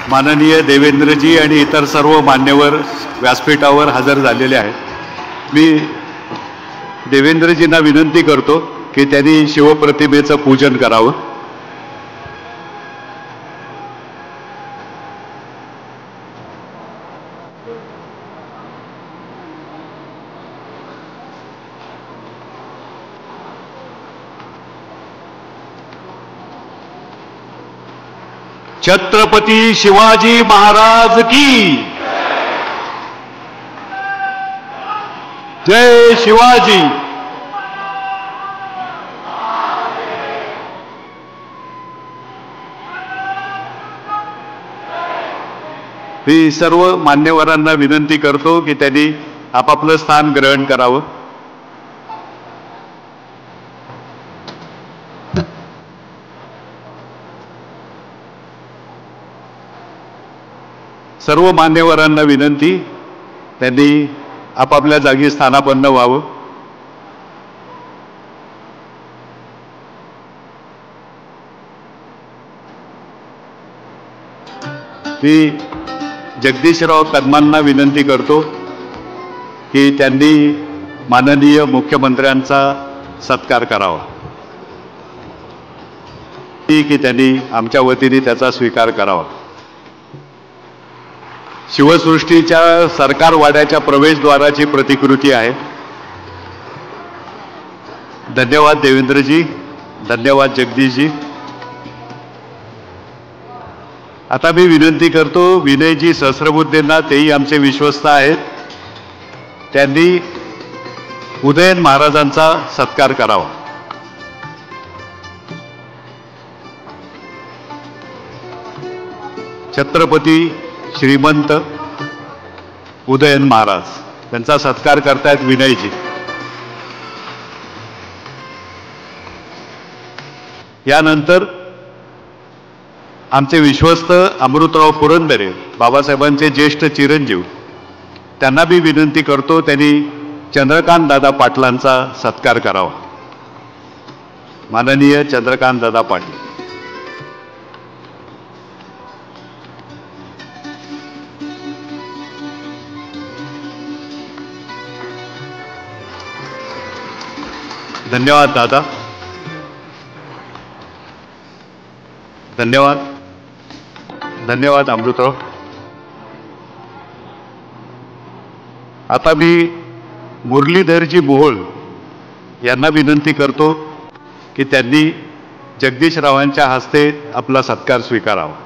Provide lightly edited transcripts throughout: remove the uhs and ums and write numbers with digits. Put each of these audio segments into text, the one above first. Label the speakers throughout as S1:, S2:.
S1: माननीय देवेंद्रजी आणि इतर सर्व मान्यवर व्यासपीठावर हजर झालेले आहेत। मी देवेंद्रजींना विनंती करतो की त्यांनी शिवप्रतिमेचं पूजन करावं। छत्रपती शिवाजी महाराज की जय शिवाजी। मी सर्व मान्यवरांना विनंती करतो की त्यांनी आपापलं स्थान ग्रहण करावं। सर्व मान्यवरांना विनंती त्यांनी आपापल्या जागी स्थानापन्न व्हावं। मी जगदीशराव कदमांना विनंती करतो की त्यांनी माननीय मुख्यमंत्र्यांचा सत्कार करावा की त्यांनी आमच्या वतीने त्याचा स्वीकार करावा। शिवसृष्टीच्या सरकार वाड्याच्या प्रवेशद्वाराची प्रतिकृती आहे। धन्यवाद देवेंद्रजी, धन्यवाद जगदीशजी। आता मी विनंती करतो विनयजी सहस्रबुद्धेंना, तेही आमचे विश्वस्त आहेत, त्यांनी उदयन महाराजांचा सत्कार करावा। छत्रपती श्रीमंत उदयन महाराज त्यांचा सत्कार करतायत विनयजी। यानंतर आमचे विश्वस्त अमृतराव पुरंदरे, बाबासाहेबांचे ज्येष्ठ चिरंजीव, त्यांना मी विनंती करतो त्यांनी चंद्रकांत दादा पाटलांचा सत्कार करावा। माननीय चंद्रकांत दादा पाटील। धन्यवाद दादा, धन्यवाद, धन्यवाद अमृतराव। आता मी मुरलीधरजी मोहोळ यांना विनंती करतो की त्यांनी जगदीशरावांच्या हस्ते आपला सत्कार स्वीकारावा।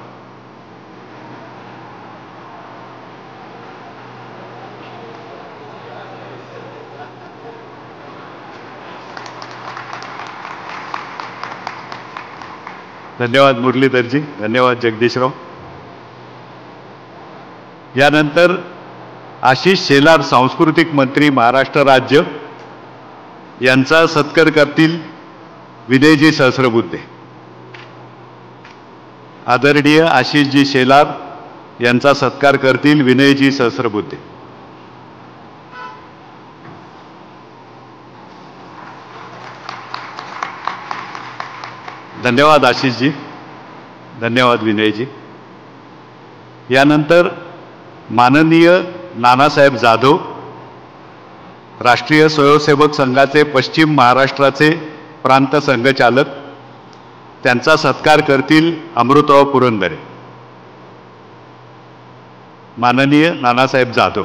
S1: धन्यवाद मुरलीधरजी, धन्यवाद जगदीशराव। यानंतर आशिष शेलार, सांस्कृतिक मंत्री महाराष्ट्र राज्य, यांचा सत्कार करतील विनयजी सहस्रबुद्धे। आदरणीय आशिषजी शेलार यांचा सत्कार करतील विनयजी सहस्रबुद्धे। धन्यवाद आशिषजी, धन्यवाद विनयजी। यानंतर माननीय नानासाहेब जाधव, राष्ट्रीय स्वयंसेवक संघाचे पश्चिम महाराष्ट्राचे प्रांत संघचालक, त्यांचा सत्कार करतील अमृतराव पुरंदरे। माननीय नानासाहेब जाधव।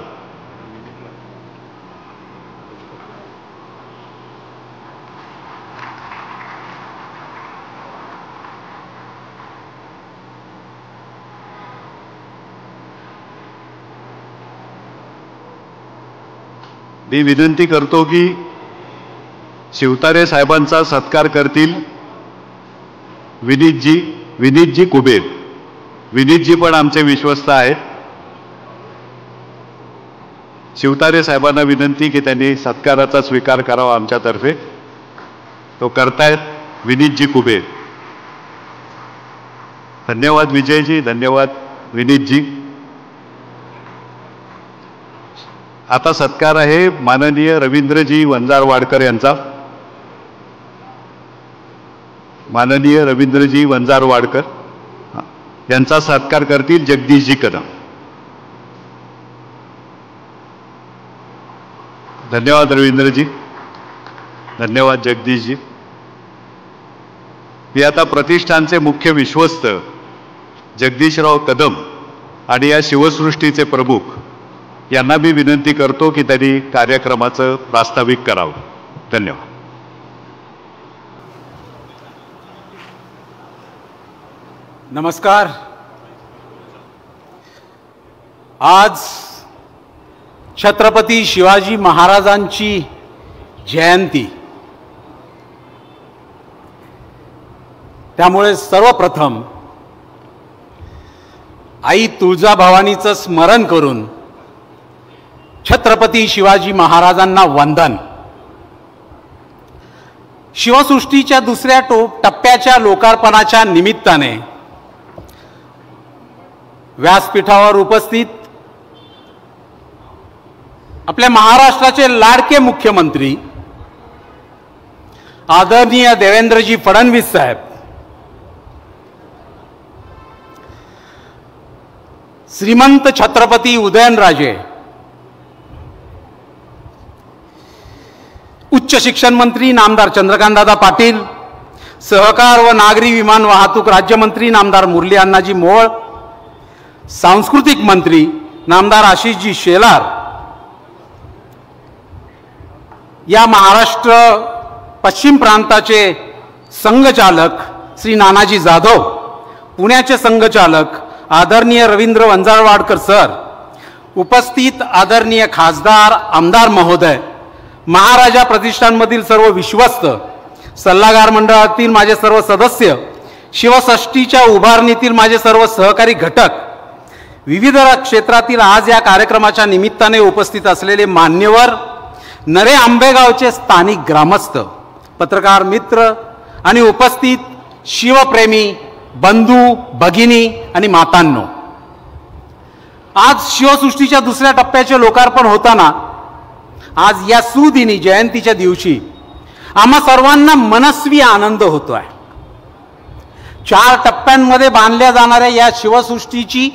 S1: मी विनंती करतो की शिवतारे साहेबांचा सत्कार करतील विनीतजी कुबेर। विनीतजी पण आमचे विश्वस्त आहेत। शिवतारे साहेबांना विनंती की त्यांनी सत्काराचा स्वीकार करावा आमच्यातर्फे। तो करतायत विनीतजी कुबेर। धन्यवाद विजयजी, धन्यवाद विनीतजी। आता सत्कार आहे माननीय रवींद्रजी वंजारवाडकर यांचा। माननीय रवींद्रजी वंजारवाडकर, यांचा सत्कार करतील जगदीशजी कदम. धन्यवाद रवींद्रजी. धन्यवाद जगदीशजी. मी आता प्रतिष्ठानचे मुख्य विश्वस्त जगदीशराव कदम आणि या शिवसृष्टीचे प्रमुख यांना मी विनंती करतो की त्यांनी कार्यक्रमाचं प्रास्ताविक करावं. धन्यवाद.
S2: नमस्कार. आज छत्रपती शिवाजी महाराजांची जयंती. त्यामुळे सर्वप्रथम आई तुळजाभवानीचं स्मरण करून छत्रपती शिवाजी महाराजांना वंदन. शिवसृष्टीच्या दुसऱ्या टप्प्याच्या लोकार्पणाच्या निमित्ताने व्यासपीठावर उपस्थित आपल्या महाराष्ट्राचे लाडके मुख्यमंत्री आदरणीय देवेंद्रजी फडणवीस साहेब, श्रीमंत छत्रपती उदयनराजे, उच्च शिक्षण मंत्री नामदार चंद्रकांतदादा पाटील, सहकार व नागरी विमान वाहतूक राज्यमंत्री नामदार मुरली अण्णाजी मोहोळ, सांस्कृतिक मंत्री नामदार आशिषजी शेलार, या महाराष्ट्र पश्चिम प्रांताचे संघचालक श्री नानाजी जाधव, पुण्याचे संघचालक आदरणीय रवींद्र वंजारवाडकर सर, उपस्थित आदरणीय खासदार आमदार महोदय, महाराजा प्रतिष्ठानमधील सर्व विश्वस्त, सल्लागार मंडळातील माझे सर्व सदस्य, शिवसृष्टीच्या उभारणीतील माझे सर्व सहकारी घटक, विविध क्षेत्रातील आज या कार्यक्रमाच्या निमित्ताने उपस्थित असलेले मान्यवर, नरे आंबेगावचे स्थानिक ग्रामस्थ, पत्रकार मित्र आणि उपस्थित शिवप्रेमी बंधू भगिनी आणि मातांनो, आज शिवसृष्टीच्या दुसऱ्या टप्प्याचे लोकार्पण होताना आज या सुदिनी जयंतीच्या दिवशी आम्हा सर्वांना मनस्वी आनंद होतोय. 4 टप्प्यांमध्ये बांधल्या जाणाऱ्या या शिवसृष्टीची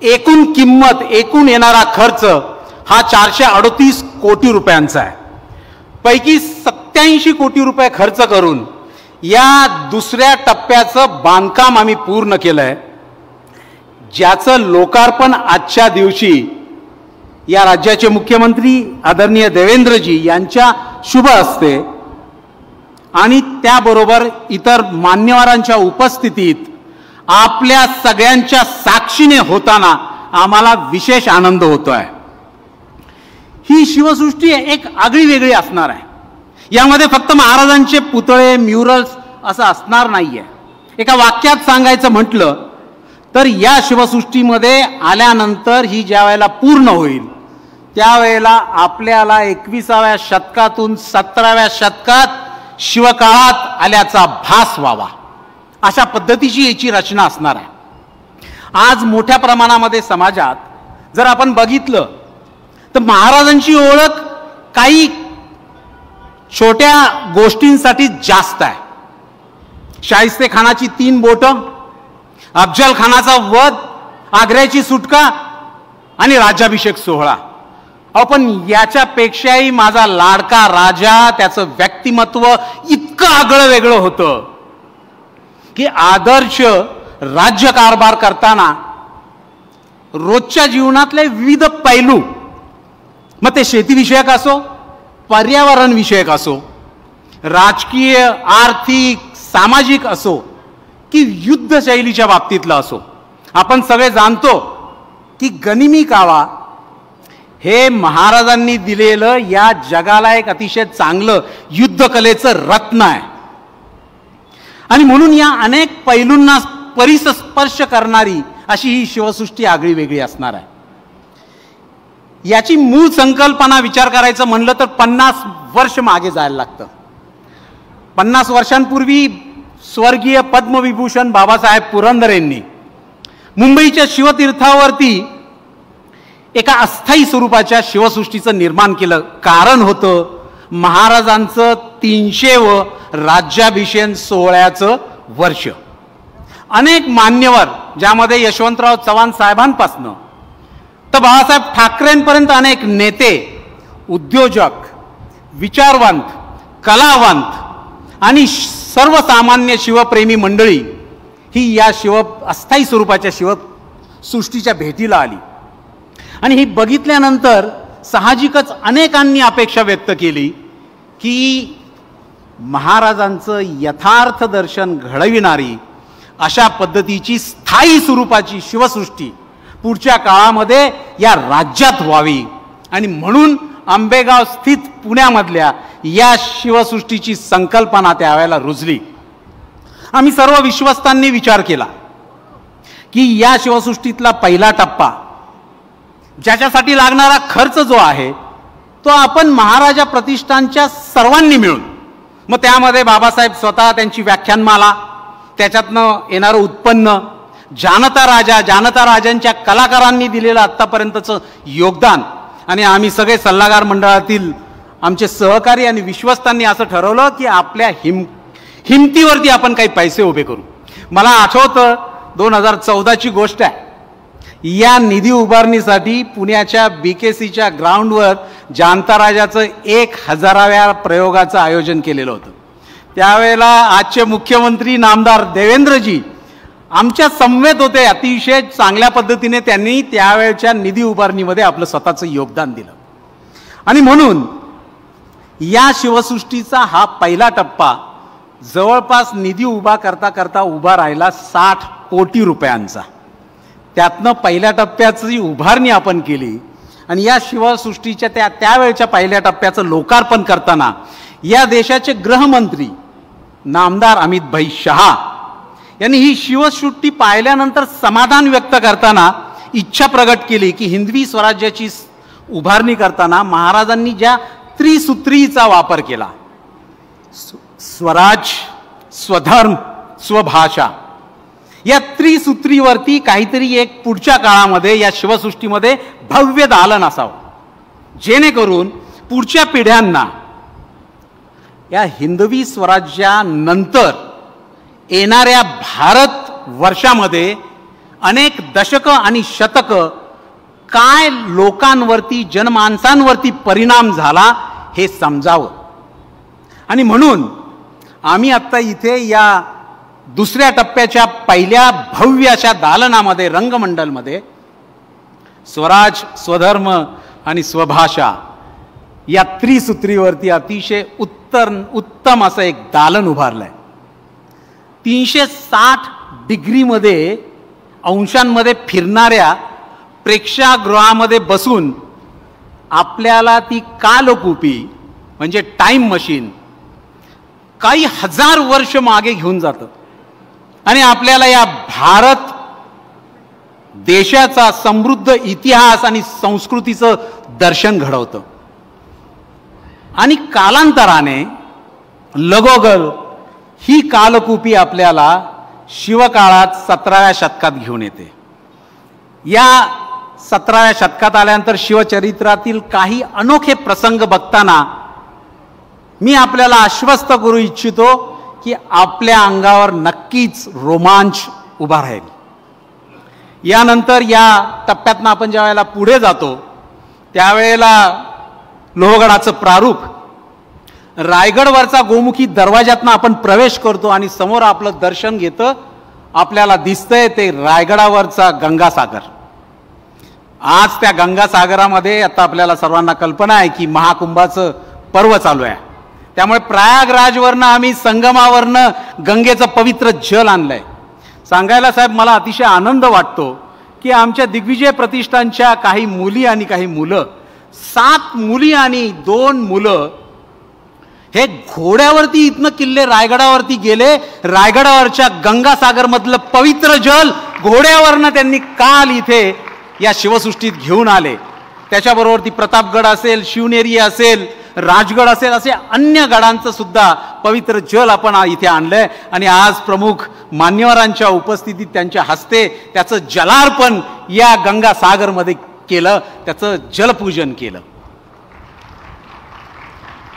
S2: एकूण किंमत, एकूण येणारा खर्च हा 438 कोटी रुपयांचा आहे. पैकी 87 कोटी रुपये खर्च करून या दुसऱ्या टप्प्याचं बांधकाम आम्ही पूर्ण केलंय, ज्याचं लोकार्पण आजच्या दिवशी या राज्याचे मुख्यमंत्री आदरणीय देवेंद्रजी यांच्या शुभ हस्ते आणि त्याबरोबर इतर मान्यवरांच्या उपस्थितीत आपल्या सगळ्यांच्या साक्षीने होताना आम्हाला विशेष आनंद होतोय. ही शिवसृष्टी एक आगळी वेगळी असणार आहे. यामध्ये फक्त महाराजांचे पुतळे, म्युरल्स असं असणार नाहीये. एका वाक्यात सांगायचं म्हटलं तर या शिवसृष्टीमध्ये आल्यानंतर ही ज्या वेळेला पूर्ण होईल त्यावेळेला आपल्याला 21व्या शतकातून 17व्या शतकात शिवकाळात आल्याचा भास व्हावा, अशा पद्धतीची याची रचना असणार आहे. आज मोठ्या प्रमाणामध्ये समाजात जर आपण बघितलं तर महाराजांची ओळख काही छोट्या गोष्टींसाठी जास्त आहे. शाहिस्ते खानाची 3 बोटं, अफजल खानाचा वध, आग्र्याची सुटका आणि राज्याभिषेक सोहळा. पण याच्यापेक्षाही माझा लाडका राजा, त्याचं व्यक्तिमत्व इतकं आगळं वेगळं होतं की आदर्श राज्यकारभार करताना रोजच्या जीवनातले विविध पैलू, मग ते शेतीविषयक असो, पर्यावरण विषयक असो, राजकीय, आर्थिक, सामाजिक असो की युद्ध शैलीच्या बाबतीतला असो, आपण सगळे जाणतो की गनिमी कावा हे महाराजांनी दिलेलं या जगाला एक अतिशय चांगलं युद्धकलेचं रत्न आहे. आणि म्हणून या अनेक पैलूंना परिस्पर्श करणारी अशी ही शिवसृष्टी आगळी वेगळी असणार आहे. याची मूळ संकल्पना विचार करायचं म्हणलं तर 50 वर्ष मागे जायला लागतं. 50 वर्षांपूर्वी स्वर्गीय पद्मविभूषण बाबासाहेब पुरंदरेंनी मुंबईच्या शिवतीर्थावरती एका अस्थायी स्वरूपाच्या शिवसृष्टीचं निर्माण केलं. कारण होतं महाराजांचं 300व राज्याभिषेक सोहळ्याचं वर्ष. अनेक मान्यवर, ज्यामध्ये यशवंतराव चव्हाण साहेबांपासनं तर बाळासाहेब ठाकरेंपर्यंत अनेक नेते, उद्योजक, विचारवंत, कलावंत आणि सर्वसामान्य शिवप्रेमी मंडळी ही या अस्थायी स्वरूपाच्या शिवसृष्टीच्या भेटीला आली. आणि ही बघितल्यानंतर साहजिकच अनेकांनी अपेक्षा व्यक्त केली की महाराजांचं यथार्थ दर्शन घडविणारी अशा पद्धतीची स्थायी स्वरूपाची शिवसृष्टी पुढच्या काळामध्ये या राज्यात व्हावी. आणि म्हणून आंबेगाव स्थित पुण्यामधल्या या शिवसृष्टीची संकल्पना त्यावेळेला रुजली. आम्ही सर्व विश्वस्तांनी विचार केला की या शिवसृष्टीतला पहिला टप्पा, ज्याच्यासाठी लागणारा खर्च जो आहे तो आपण महाराजा प्रतिष्ठानच्या सर्वांनी मिळून, मग त्यामध्ये बाबासाहेब स्वतः त्यांची व्याख्यानमाला, त्याच्यातनं येणारं उत्पन्न, जानता राजांच्या कलाकारांनी दिलेलं आत्तापर्यंतचं योगदान, आणि आम्ही सगळे सल्लागार मंडळातील आमचे सहकारी आणि विश्वस्तांनी असं ठरवलं की आपल्या हिमतीवरती आपण काही पैसे उभे करू. मला आठवतं 2014ची गोष्ट आहे. या निधी उभारणीसाठी पुण्याच्या BKCच्या ग्राउंडवर जानता राजाचं 1000व्या प्रयोगाचं आयोजन केलेलं होतं. त्यावेळेला आजचे मुख्यमंत्री नामदार देवेंद्रजी आमच्या समवेत होते. अतिशय चांगल्या पद्धतीने त्यांनी त्यावेळच्या निधी उभारणीमध्ये आपलं स्वतःचं योगदान दिलं. आणि म्हणून या शिवसृष्टीचा हा पहिला टप्पा जवळपास निधी उभा करता करता उभा राहिला 60 कोटी रुपयांचा. त्यातनं पहिल्या टप्प्याची उभारणी आपण केली आणि या शिवसृष्टीच्या त्यावेळच्या पहिल्या टप्प्याचं लोकार्पण करताना या देशाचे गृहमंत्री नामदार अमित भाई शहा यांनी ही शिवसृष्टी पाहिल्यानंतर समाधान व्यक्त करताना इच्छा प्रगट केली की हिंदवी स्वराज्याची उभारणी करताना महाराजांनी ज्या त्रिसूत्रीचा वापर केला, स्वराज, स्वधर्म, स्वभाषा, या त्रिसूत्रीवरती काहीतरी एक पुढच्या काळामध्ये या शिवसृष्टीमध्ये भव्य दालन असावं, जेणेकरून पुढच्या पिढ्यांना या हिंदवी स्वराज्यानंतर येणाऱ्या भारत वर्षामध्ये अनेक दशकं आणि शतकं काय लोकांवरती, जनमानसांवरती परिणाम झाला हे समजावं. आणि म्हणून आम्ही आत्ता इथे या दुसऱ्या टप्प्याच्या पहिल्या भव्य अशा दालनामध्ये, रंगमंडलमध्ये स्वराज, स्वधर्म आणि स्वभाषा या त्रिसूत्रीवरती अतिशय उत्तम असं एक दालन उभारलंय. 360 डिग्रीमध्ये अंशांमध्ये फिरणाऱ्या प्रेक्षागृहामध्ये बसून आपल्याला ती कालकूपी म्हणजे टाइम मशीन काही हजार वर्ष मागे घेऊन जातं आणि आपल्याला या भारत देशाचा समृद्ध इतिहास आणि संस्कृतीचं दर्शन घडवतं. आणि कालांतराने लगोगल ही कालकूपी आपल्याला शिवकाळात 17व्या शतकात घेऊन येते. या 17व्या शतकात आल्यानंतर शिवचरित्रातील काही अनोखे प्रसंग बघताना मी आपल्याला आश्वस्त करू इच्छितो की आपल्या अंगावर नक्कीच रोमांच उभा राहील. यानंतर या टप्प्यातनं आपण ज्या वेळेला पुढे जातो त्यावेळेला लोहगडाचं प्रारूप, रायगडवरचा गोमुखी दरवाज्यातनं आपण प्रवेश करतो आणि समोर आपलं दर्शन घेतं, आपल्याला दिसतंय ते रायगडावरचा गंगासागर. आज त्या गंगासागरामध्ये आता आपल्याला सर्वांना कल्पना आहे की महाकुंभाचं पर्व चालू आहे. त्यामुळे प्रयागराजवरनं आम्ही संगमावरनं गंगेचं पवित्र जल आणलंय. सांगायला साहेब मला अतिशय आनंद वाटतो की आमच्या दिग्विजय प्रतिष्ठानच्या काही मुली आणि काही मुलं, 7 मुली आणि 2 मुलं हे घोड्यावरती इथनं किल्ले रायगडावरती गेले. रायगडावरच्या गंगासागरमधलं पवित्र जल घोड्यावरनं त्यांनी काल इथे या शिवसृष्टीत घेऊन आले. त्याच्याबरोबर ती प्रतापगड असेल, शिवनेरी असेल, राजगड असेल, असे अन्य गडांचं सुद्धा पवित्र जल आपण इथे आणलंय. आणि आज प्रमुख मान्यवरांच्या उपस्थितीत त्यांच्या हस्ते त्याचं जलार्पण या गंगासागरमध्ये केलं, त्याचं जलपूजन केलं.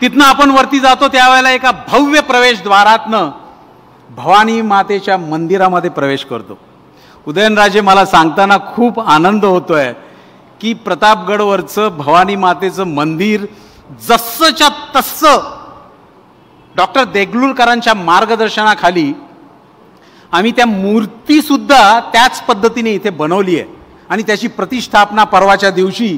S2: तिथनं आपण वरती जातो त्यावेळेला एका भव्य प्रवेशद्वारातनं भवानी मातेच्या मंदिरामध्ये प्रवेश करतो. उदयनराजे, मला सांगताना खूप आनंद होतोय की प्रतापगडवरचं भवानी मातेचं मंदिर जसंच्या तसं डॉक्टर देगलूरकरांच्या मार्गदर्शनाखाली आम्ही त्या मूर्तीसुद्धा त्याच पद्धतीने इथे बनवली आहे आणि त्याची प्रतिष्ठापना परवाच्या दिवशी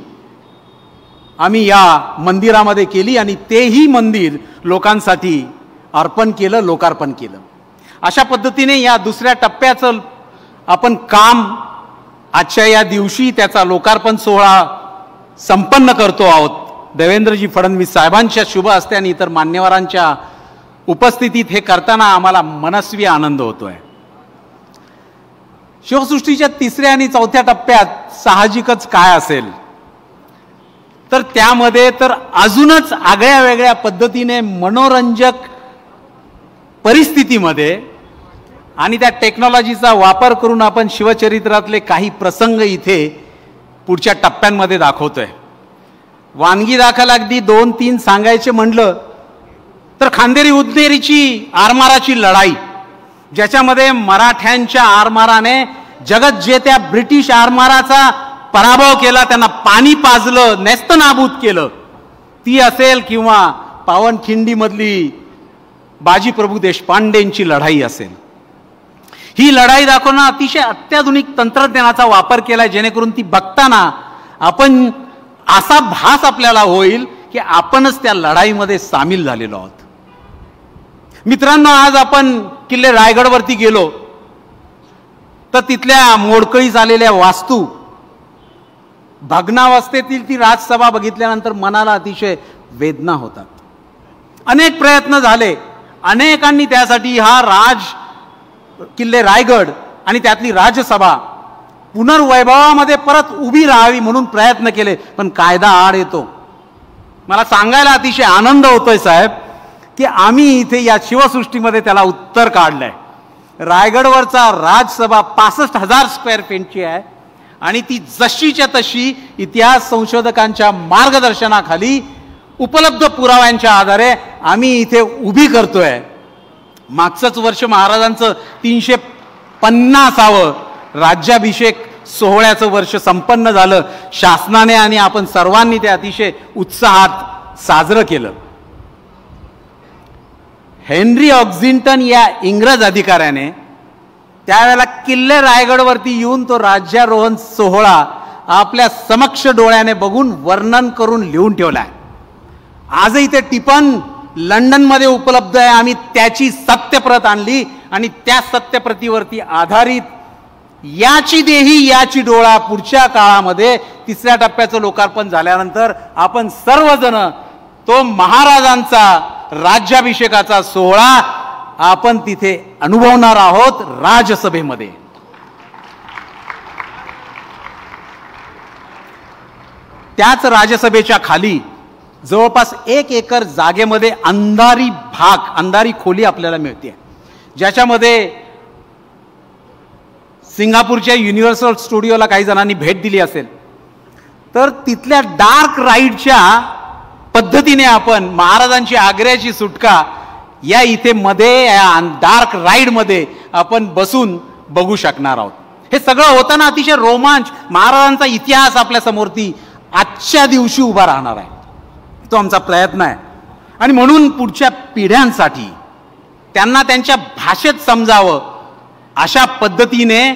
S2: आम्ही या मंदिरामध्ये केली आणि तेही मंदिर लोकांसाठी अर्पण केलं, लोकार्पण केलं. अशा पद्धतीने या दुसऱ्या टप्प्याचं आपण काम आजच्या या दिवशी त्याचा लोकार्पण सोहळा संपन्न करतो आहोत. देवेंद्रजी फडणवीस साहेबांच्या शुभ हस्ते आणि इतर मान्यवरांच्या उपस्थितीत हे करताना आम्हाला मनस्वी आनंद होतोय. शिवसृष्टीच्या तिसऱ्या आणि चौथ्या टप्प्यात साहजिकच काय असेल तर त्यामध्ये तर अजूनच आगळ्या वेगळ्या पद्धतीने मनोरंजक परिस्थितीमध्ये आणि त्या टेक्नॉलॉजीचा वापर करून आपण शिवचरित्रातले काही प्रसंग इथे पुढच्या टप्प्यांमध्ये दाखवतोय. वानगी दाखल अगदी 2-3 सांगायचे म्हणलं तर खांदेरी उदनेरीची आरमाराची लढाई, ज्याच्यामध्ये मराठ्यांच्या आरमाराने जगज्जेत्या ब्रिटिश आरमाराचा पराभव केला, त्यांना पाणी पाजलं, नेस्तनाबूत केलं, ती असेल किंवा पावनखिंडीमधली बाजीप्रभू देशपांडेंची लढाई असेल. ही लढाई दाखवणं अतिशय अत्याधुनिक तंत्रज्ञानाचा वापर केलाय, जेणेकरून ती बघताना आपण असा भास आपल्याला होईल की आपणच त्या लढाईमध्ये सामील झालेलो आहोत. मित्रांनो, आज आपण किल्ले रायगडवरती गेलो तर तिथल्या मोडकळीस आलेल्या वास्तू, भग्नावस्थेतील ती राजसभा बघितल्यानंतर मनाला अतिशय वेदना होतात. अनेक प्रयत्न झाले, अनेकांनी त्यासाठी हा किल्ले रायगड आणि त्यातली राजसभा पुनर्वैभवामध्ये परत उभी राहावी म्हणून प्रयत्न केले, पण कायदा आड येतो. मला सांगायला अतिशय आनंद होतोय साहेब की आम्ही इथे या शिवसृष्टीमध्ये त्याला उत्तर काढलंय. रायगडवरचा राजसभा 65,000 स्क्वेअर फीटची आहे आणि ती जशीच्या तशी इतिहास संशोधकांच्या मार्गदर्शनाखाली उपलब्ध पुराव्यांच्या आधारे आम्ही इथे उभी करतोय. मागचंच वर्ष महाराजांचं 350वं राज्याभिषेक सोहळ्याचं वर्ष संपन्न झालं. शासनाने आणि आपण सर्वांनी ते अतिशय उत्साहात साजरं केलं. हेनरी ऑक्झिंटन या इंग्रज अधिकाऱ्याने त्यावेळेला किल्ले रायगडवरती येऊन तो राज्यारोहण सोहळा आपल्या समक्ष डोळ्याने बघून वर्णन करून लिहून ठेवलाय. आजही ते टिपण लंडनमध्ये उपलब्ध आहे. आम्ही त्याची सत्यप्रत आणली आणि त्या सत्यप्रतीवरती आधारित याची देही याची डोळा पुढच्या काळामध्ये तिसऱ्या टप्प्याचं लोकार्पण झाल्यानंतर आपण सर्वजण तो महाराजांचा राज्याभिषेकाचा सोहळा आपण तिथे अनुभवणार आहोत राजसभेमध्ये. त्याच राजसभेच्या खाली जवळपास 1 एकर जागेमध्ये अंधारी खोली आपल्याला मिळते, ज्याच्यामध्ये सिंगापूरच्या युनिव्हर्सल स्टुडिओला काही जणांनी भेट दिली असेल तर तिथल्या डार्क राईडच्या पद्धतीने आपण महाराजांची आग्र्याची सुटका या इथे मध्ये डार्क राईडमध्ये आपण बसून बघू शकणार आहोत. हे सगळं होताना अतिशय रोमांच, महाराजांचा इतिहास आपल्या समोरती आजच्या दिवशी उभा राहणार आहे. तो आमचा प्रयत्न आहे आणि म्हणून पुढच्या पिढ्यांसाठी त्यांना त्यांच्या भाषेत समजावं अशा पद्धतीने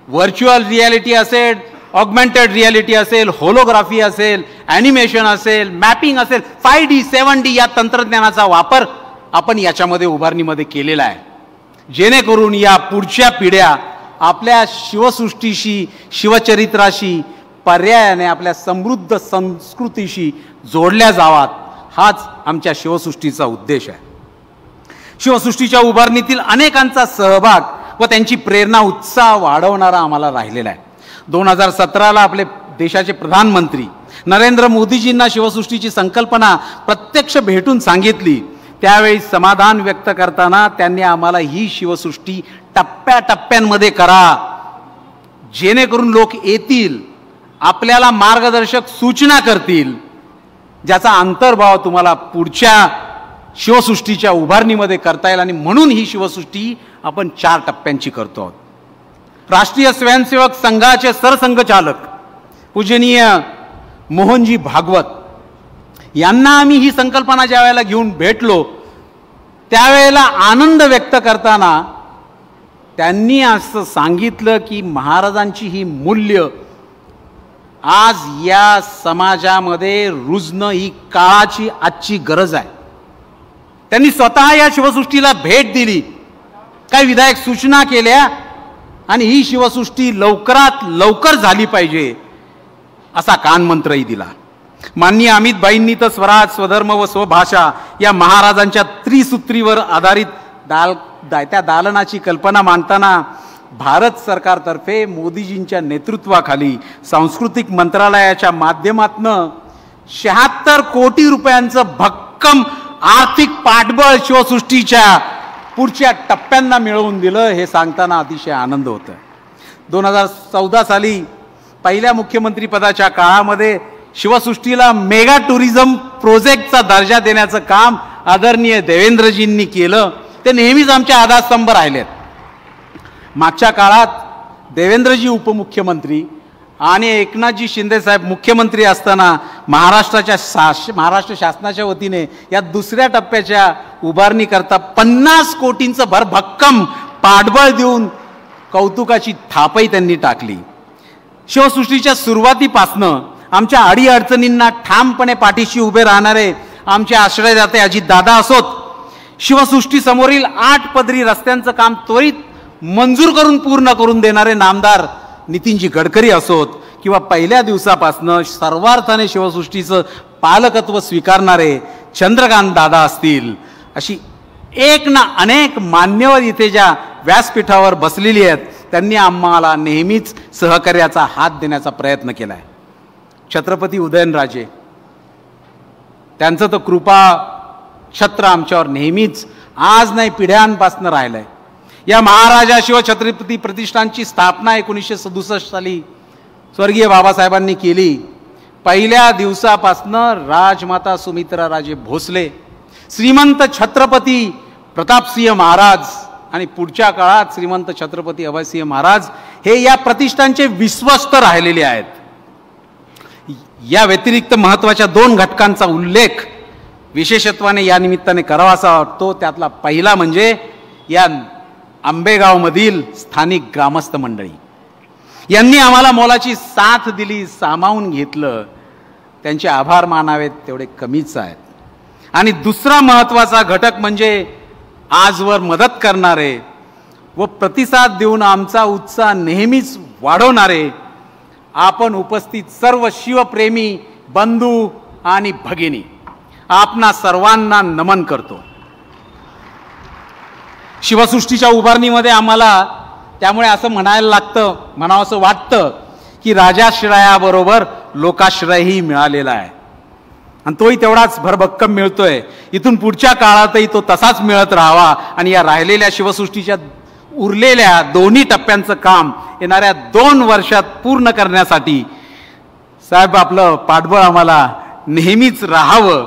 S2: व्हर्च्युअल रियालिटी असेल, ऑगमेंटेड रियालिटी असेल, होलोग्राफी असेल, ॲनिमेशन असेल, मॅपिंग असेल, 5D 7D या तंत्रज्ञानाचा वापर आपण याच्यामध्ये उभारणीमध्ये केलेला आहे, जेणेकरून या पुढच्या पिढ्या आपल्या शिवसृष्टीशी, शिवचरित्राशी पर्यायाने आपल्या समृद्ध संस्कृतीशी जोडल्या जावात. हाच आमच्या शिवसृष्टीचा उद्देश आहे. शिवसृष्टीच्या उभारणीतील अनेकांचा सहभाग व त्यांची प्रेरणा, उत्साह वाढवणारा आम्हाला राहिलेला आहे. 2017ला आपले देशाचे प्रधानमंत्री नरेंद्र मोदीजींना शिवसृष्टीची संकल्पना प्रत्यक्ष भेटून सांगितली. त्यावेळी समाधान व्यक्त करताना त्यांनी आम्हाला ही शिवसृष्टी टप्प्याटप्प्यांमध्ये करा, जेणेकरून लोक येतील, आपल्याला मार्गदर्शक सूचना करतील, ज्याचा अंतर्भाव तुम्हाला पुढच्या शिवसृष्टीच्या उभारणीमध्ये करता येईल आणि म्हणून ही शिवसृष्टी आपण 4 टप्प्यांची करतो आहोत. राष्ट्रीय स्वयंसेवक संघाचे सरसंघचालक पूजनीय मोहनजी भागवत यांना आम्ही ही संकल्पना ज्या वेळेला घेऊन भेटलो त्यावेळेला आनंद व्यक्त करताना त्यांनी असं सांगितलं की महाराजांची ही मूल्य आज या समाजामध्ये रुजणं ही काळाची आजची गरज आहे. त्यांनी स्वतः या शिवसृष्टीला भेट दिली, काही विधायक सूचना केल्या आणि ही शिवसृष्टी लवकरात लवकर झाली पाहिजे असा कानमंत्रही दिला. माननीय अमितभाईंनी तर स्वराज स्वधर्म व स्वभाषा या महाराजांच्या त्रिसूत्रीवर आधारित त्या दालनाची कल्पना मांडताना भारत सरकारतर्फे मोदीजींच्या नेतृत्वाखाली सांस्कृतिक मंत्रालयाच्या माध्यमातून 76 कोटी रुपयांचं भक्कम आर्थिक पाठबळ शिवसृष्टीच्या पुढच्या टप्प्यांना मिळवून दिलं हे सांगताना अतिशय आनंद होतो. 2014 साली पहिल्या मुख्यमंत्री पदाच्या काळामध्ये शिवसृष्टीला मेगा टुरिझम प्रोजेक्टचा दर्जा देण्याचं काम आदरणीय देवेंद्रजींनी केलं. ते नेहमीच आमचे आधारस्तंभ राहिलेत. मागच्या काळात देवेंद्रजी उपमुख्यमंत्री आणि एकनाथजी शिंदेसाहेब मुख्यमंत्री असताना महाराष्ट्र शासनाच्या वतीने या दुसऱ्या टप्प्याच्या उभारणीकरता 50 कोटींचं भरभक्कम पाठबळ देऊन कौतुकाची थापही त्यांनी टाकली. शिवसृष्टीच्या सुरुवातीपासनं आमच्या अडीअडचणींना ठामपणे पाठीशी उभे राहणारे आमचे आश्रयदाते अजितदादा असोत, शिवसृष्टीसमोरील 8 पदरी रस्त्यांचं काम त्वरित मंजूर करून पूर्ण करून देणारे नामदार नितीनजी गडकरी असोत, किंवा पहिल्या दिवसापासनं सर्वार्थाने शिवसृष्टीचं पालकत्व स्वीकारणारे चंद्रकांत दादा असतील, अशी एक ना अनेक मान्यवर इथे ज्या व्यासपीठावर बसलेली आहेत त्यांनी आम्हाला नेहमीच सहकार्याचा हात देण्याचा प्रयत्न केला आहे. छत्रपती उदयनराजे त्यांचं तर कृपा छत्र आमच्यावर नेहमीच आज नाही पिढ्यांपासून राहिलंय. या महाराजा शिवछत्रपती प्रतिष्ठानची स्थापना 1967 साली स्वर्गीय बाबासाहेबांनी केली. पहिल्या दिवसापासनं राजमाता सुमित्राराजे भोसले, श्रीमंत छत्रपती प्रतापसिंह महाराज आणि पुढच्या काळात श्रीमंत छत्रपती अभयसिंह महाराज हे या प्रतिष्ठानचे विश्वस्त राहिलेले आहेत. या व्यतिरिक्त महत्त्वाच्या 2 घटकांचा उल्लेख विशेषत्वाने या निमित्ताने करावासा वाटतो. त्यातला पहिला म्हणजे या आंबेगावमधील स्थानिक ग्रामस्थ मंडळी यांनी आम्हाला मोलाची साथ दिली, सामावून घेतलं. त्यांचे आभार मानावेत तेवढे कमीच आहेत. आणि दुसरा महत्त्वाचा घटक म्हणजे आजवर मदत करणारे व प्रतिसाद देऊन आमचा उत्साह नेहमीच वाढवणारे आपण उपस्थित सर्व शिवप्रेमी बंधू आणि भगिनी, आपणा सर्वांना नमन करतो. शिवसृष्टीच्या उभारणीमध्ये आम्हाला त्यामुळे असं म्हणावं असं वाटतं की राजाश्रयाबरोबर लोकाश्रयही मिळालेला आहे आणि तोही तेवढाच भरभक्कम मिळतोय. इथून पुढच्या काळातही तो तसाच मिळत राहावा आणि या राहिलेल्या शिवसृष्टीच्या उरलेल्या दोन्ही टप्प्यांचं काम येणाऱ्या 2 वर्षात पूर्ण करण्यासाठी साहेब आपलं पाठबळ आम्हाला नेहमीच राहावं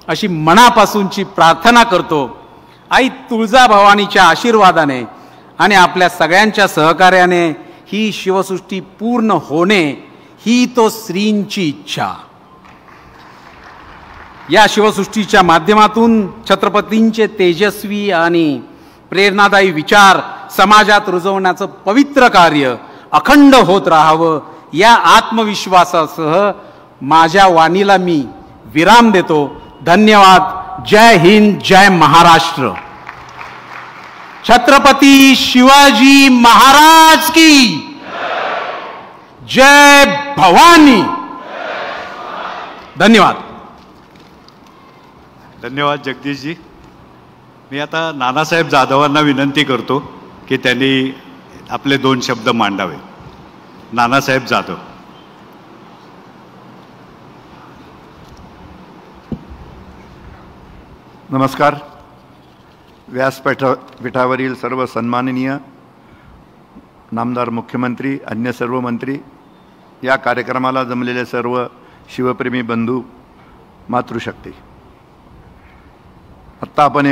S2: अशी मनापासूनची प्रार्थना करतो. आई तुळजाभवानीच्या आशीर्वादाने आणि आपल्या सगळ्यांच्या सहकार्याने ही शिवसृष्टी पूर्ण होणे ही तो श्रींची इच्छा. या शिवसृष्टीच्या माध्यमातून छत्रपतींचे तेजस्वी आणि प्रेरणादायी विचार समाजात रुजवण्याचं पवित्र कार्य अखंड होत राहावं या आत्मविश्वासासह माझ्या वाणीला मी विराम देतो. धन्यवाद. जय हिंद, जय महाराष्ट्र. छत्रपती शिवाजी महाराज की जय भवानी. धन्यवाद.
S1: धन्यवाद जगदीशजी. मी आता नानासाहेब जाधवांना विनंती करतो की त्यांनी आपले 2 शब्द मांडावे. नानासाहेब जाधव.
S3: नमस्कार. व्यासपीठावरील सर्व सन्माननीय नामदार मुख्यमंत्री, अन्य सर्व मंत्री, या कार्यक्रमाला जमलेले सर्व शिवप्रेमी बंधू, मातृशक्ती. आत्ता आपण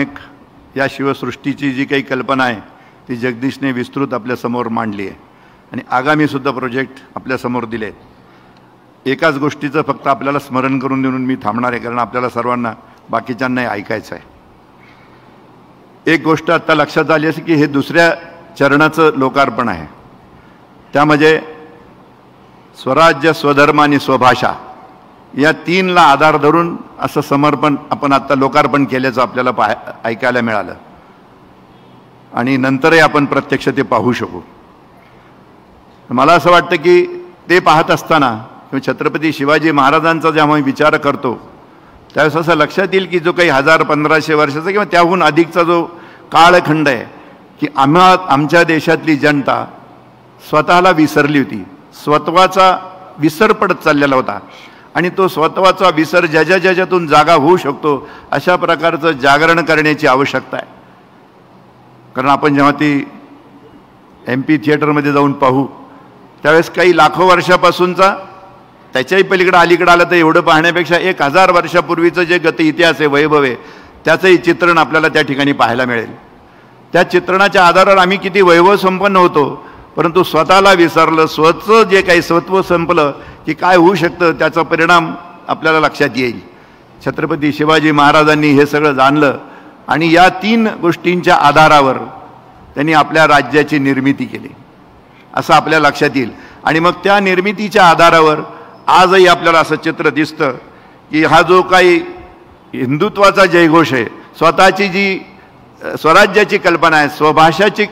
S3: या शिवसृष्टीची जी काही कल्पना आहे ती जगदीशने विस्तृत आपल्यासमोर मांडली आहे आणि आगामीसुद्धा प्रोजेक्ट आपल्यासमोर दिले आहेत. एकाच गोष्टीचं फक्त आपल्याला स्मरण करून देऊन मी थांबणार आहे, कारण आपल्याला सर्वांना बाकीच्यांनाही ऐकायचं आहे. एक गोष्ट आत्ता लक्षात आली असे की हे दुसऱ्या चरणाचं लोकार्पण आहे. त्यामध्ये स्वराज्य, स्वधर्म आणि स्वभाषा या 3ला आधार धरून असं समर्पण आपण आत्ता लोकार्पण केल्याचं आपल्याला ऐकायला मिळालं आणि नंतरही आपण प्रत्यक्ष ते पाहू शकू. मला असं वाटतं की ते पाहत असताना छत्रपती शिवाजी महाराजांचा जेव्हा विचार करतो त्यावेळेस असं लक्षात येईल की जो काही 1000-1500 वर्षाचा किंवा त्याहून अधिकचा जो काळखंड आहे की आमच्या देशातली जनता स्वतःला विसरली होती, स्वत्वाचा विसर पडत चाललेला होता आणि तो स्वत्वाचा विसर ज्याच्यातून जागा होऊ शकतो अशा प्रकारचं जागरण करण्याची आवश्यकता आहे. कारण आपण जेव्हा ती MP थिएटरमध्ये जाऊन पाहू त्यावेळेस काही लाखो वर्षापासूनचा, त्याच्याही पलीकडे अलीकडे आलं तर एवढं पाहण्यापेक्षा 1000 वर्षापूर्वीचं जे गत इतिहास आहे, वैभव आहे, त्याचंही चित्रण आपल्याला त्या ठिकाणी पाहायला मिळेल. त्या चित्रणाच्या आधारावर आम्ही किती वैभव संपन्न होतो, परंतु स्वतःला विसरलं, स्वतःचं जे काही सत्व संपलं की काय होऊ शकतं त्याचा परिणाम आपल्याला लक्षात येईल. छत्रपती शिवाजी महाराजांनी हे सगळं जाणलं आणि या 3 गोष्टींच्या आधारावर त्यांनी आपल्या राज्याची निर्मिती केली असं आपल्या लक्षात येईल. आणि मग त्या निर्मितीच्या आधारावर आजही आपल्याला असं चित्र दिसतं की हा जो काही हिंदुत्वाचा जयघोष आहे, स्वतःची जी स्वराज्याची कल्पना आहे, स्वभाषाची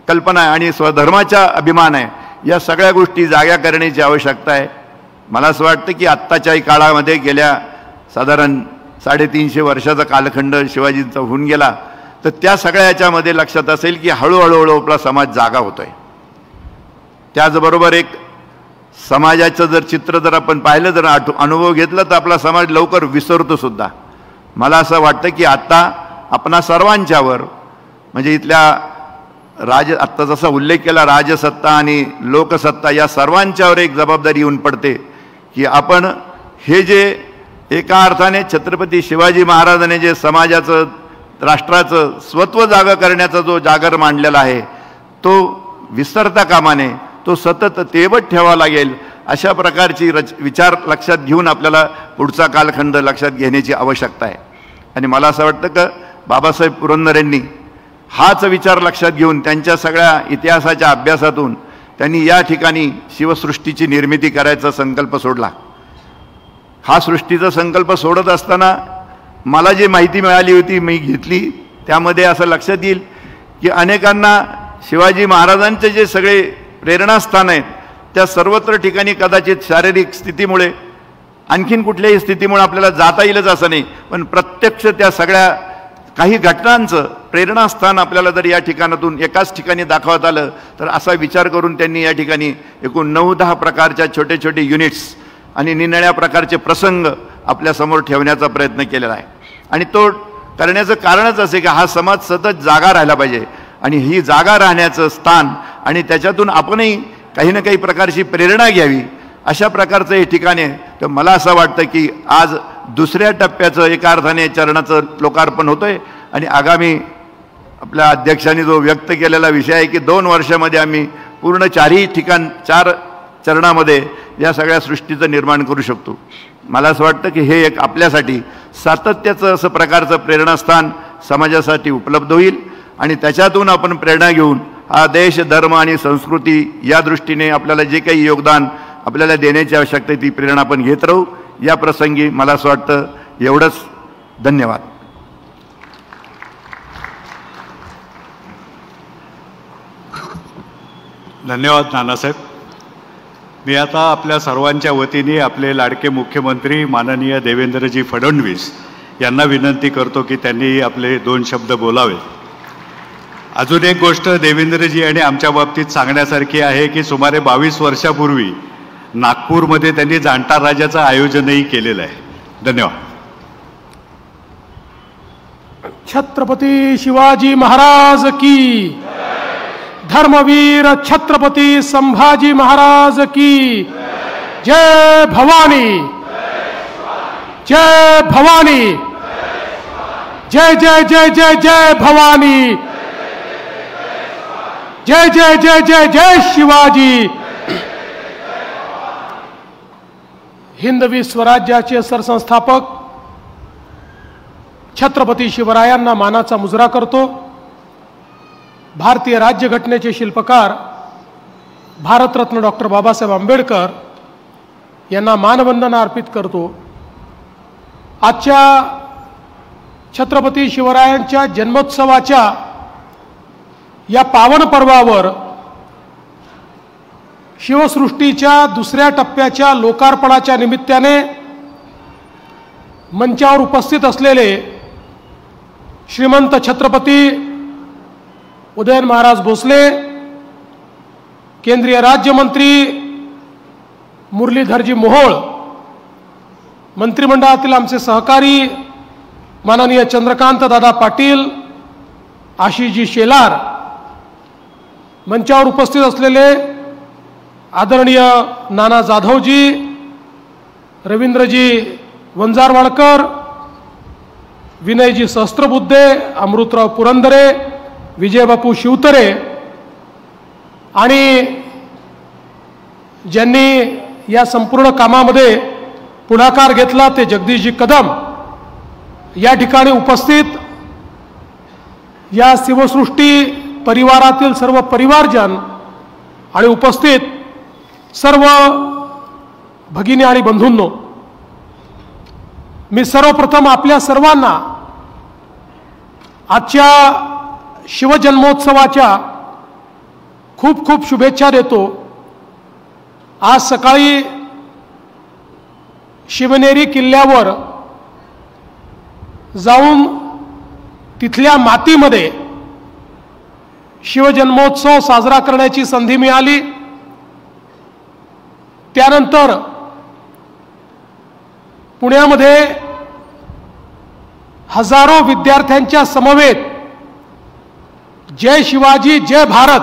S3: कल्पना आहे आणि स्वधर्माचा अभिमान आहे, या सगळ्या गोष्टी जाग्या करण्याची आवश्यकता आहे. मला असं वाटतं की आत्ताच्याही काळामध्ये गेल्या साधारण 350 वर्षाचा कालखंड शिवाजींचा होऊन गेला तर त्या सगळ्या याच्यामध्ये लक्षात असेल की हळूहळू आपला समाज जागा होतोय. त्याचबरोबर एक समाजाचं जर चित्र जर आपण पाहिलं, जर अनुभव घेतला तर आपला समाज लवकर विसरतो सुद्धा. मला असं वाटतं की आत्ता आपणा सर्वांच्यावर म्हणजे इथल्या आत्ता जसा उल्लेख केला राजसत्ता आणि लोकसत्ता या सर्वांच्यावर एक जबाबदारी येऊन पडते की आपण हे जे एका अर्थाने छत्रपती शिवाजी महाराजांनी जे समाजाचं, राष्ट्राचं स्वत्व जागा करण्याचा जो जागर मांडलेला आहे तो विसरता कामा नये, तो सतत तेवत ठेवावा लागेल. अशा प्रकारची विचार लक्षात घेऊन आपल्याला पुढचा कालखंड लक्षात घेण्याची आवश्यकता आहे. आणि मला असं वाटतं की बाबासाहेब पुरंदर यांनी हाच विचार लक्षात घेऊन त्यांच्या सगळ्या इतिहासाच्या अभ्यासातून त्यांनी या ठिकाणी शिवसृष्टीची निर्मिती करायचा संकल्प सोडला. हा सृष्टीचा संकल्प सोडत असताना मला जी माहिती मिळाली होती मी घेतली. त्यामध्ये असं लक्षात येईल की अनेकांना शिवाजी महाराजांचे जे सगळे प्रेरणास्थान आहेत त्या सर्वत्र ठिकाणी कदाचित शारीरिक स्थितीमुळे, आणखीन कुठल्याही स्थितीमुळे आपल्याला जाता येईलच असं नाही, पण प्रत्यक्ष त्या सगळ्या काही घटनांचं प्रेरणास्थान आपल्याला जर या ठिकाणातून एकाच ठिकाणी दाखवत आलं तर असा विचार करून त्यांनी या ठिकाणी एकूण 9-10 प्रकारच्या छोटे छोटे युनिट्स आणि निरनिळ्या प्रकारचे प्रसंग आपल्यासमोर ठेवण्याचा प्रयत्न केलेला आहे. आणि तो करण्याचं कारणच असे की हा समाज सतत जागा राहिला पाहिजे आणि ही जागा राहण्याचं स्थान आणि त्याच्यातून आपणही काही ना काही प्रकारची प्रेरणा घ्यावी अशा प्रकारचं हे ठिकाण आहे. तर मला असं वाटतं की आज दुसऱ्या टप्प्याचं एका अर्थाने चरणाचं लोकार्पण होतंय आणि आगामी आपल्या अध्यक्षांनी जो व्यक्त केलेला विषय आहे की 2 वर्षामध्ये आम्ही पूर्ण 4 चरणामध्ये या सगळ्या सृष्टीचं निर्माण करू शकतो. मला असं वाटतं की हे एक आपल्यासाठी सातत्याचं असं प्रकारचं प्रेरणास्थान समाजासाठी उपलब्ध होईल आणि त्याच्यातून आपण प्रेरणा घेऊन हा देश, धर्म आणि संस्कृती या दृष्टीने आपल्याला जे काही योगदान आपल्याला देण्याची आवश्यकता ती प्रेरणा आपण घेत राहू. या प्रसंगी मला असं वाटतं एवढंच. धन्यवाद.
S1: धन्यवाद नानासाहेब. मी आता आपल्या सर्वांच्या वतीने आपले लाडके मुख्यमंत्री माननीय देवेंद्रजी फडणवीस यांना विनंती करतो की त्यांनी आपले 2 शब्द बोलावे. अजून एक गोष्ट देवेंद्रजी आणि आमच्या बाबतीत सांगण्यासारखी आहे की सुमारे 22 वर्षापूर्वी नागपूरमध्ये त्यांनी जाणता राजाचं आयोजनही केलेलं आहे. धन्यवाद.
S4: छत्रपती शिवाजी महाराज की, धर्मवीर छत्रपती संभाजी महाराज की जय भवानी, जय भवानी, जय जय जय जय जय भवानी. जय जय जय जय जय शिवाजी. हिंदवी स्वराज्याचे सरसंस्थापक छत्रपती शिवरायांना मानाचा मुजरा करतो. भारतीय राज्यघटनेचे शिल्पकार भारतरत्न डॉक्टर बाबासाहेब आंबेडकर यांना मानवंदना अर्पित करतो. आजच्या छत्रपती शिवरायांच्या जन्मोत्सवाच्या या पावन पर्वावर शिवसृष्टीच्या दुसऱ्या टप्प्याच्या लोकार्पणाच्या निमित्ताने मंचावर उपस्थित असलेले श्रीमंत छत्रपती उदयन महाराज भोसले, केंद्रीय राज्यमंत्री मुरलीधरजी मोहोळ, मंत्रिमंडळातील आमचे सहकारी माननीय चंद्रकांत दादा पाटील, आशिषजी शेलार, मंचावर उपस्थित असलेले आदरणीय नाना जाधवजी, रवींद्रजी वंजारवाडकर, विनयजी सहस्त्रबुद्धे, अमृतराव पुरंदरे, विजयबापू शिवतरे आणि ज्यांनी या संपूर्ण कामामध्ये पुढाकार घेतला ते जगदीशजी कदम, या ठिकाणी उपस्थित या शिवसृष्टी परिवारातील सर्व परिवारजन आणि उपस्थित सर्व भगिनी आणि बंधूंनो, मी सर्वप्रथम आपल्या सर्वांना आजच्या शिवजन्मोत्सवाच्या खूप खूप शुभेच्छा देतो. आज सकाळी शिवनेरी किल्ल्यावर जाऊन तिथल्या मातीमध्ये शिवजन्मोत्सव साजरा करण्याची संधी मिळाली. त्यानंतर पुण्यामध्ये हजारो विद्यार्थ्यांच्या समवेत जय शिवाजी जय भारत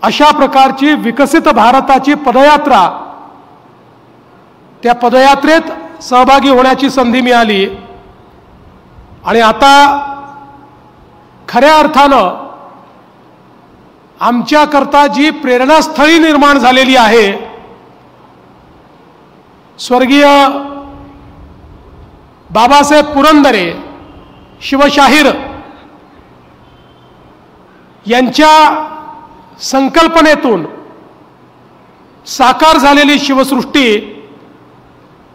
S4: अशा प्रकारची विकसित भारताची पदयात्रा, त्या पदयात्रेत सहभागी होण्याची संधी मिळाली. आणि आता खऱ्या अर्थानं आमच्याकरता जी प्रेरणास्थळी निर्माण झालेली आहे, स्वर्गीय बाबासाहेब पुरंदरे शिवशाहीर यांच्या संकल्पनेतून साकार झालेली शिवसृष्टी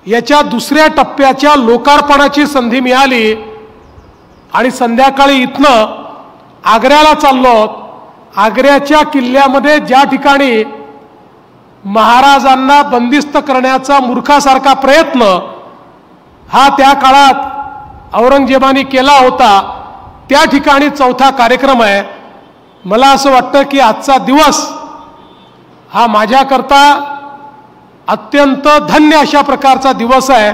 S4: याच्या दुसऱ्या टप्प्याच्या लोकार्पणाची संधी मिळाली. आणि संध्याकाळी इथनं आग्र्याला चाललो. आग्र्याच्या किल्ल्यामध्ये ज्या ठिकाणी महाराजांना बंदिस्त करण्याचा मूर्खासारखा प्रयत्न हा त्या काळात औरंगजेबाने केला होता, त्या ठिकाणी चौथा कार्यक्रम आहे. मला असं वाटतं की आजचा दिवस हा माझ्याकरता अत्यंत धन्य अशा प्रकारचा दिवस आहे.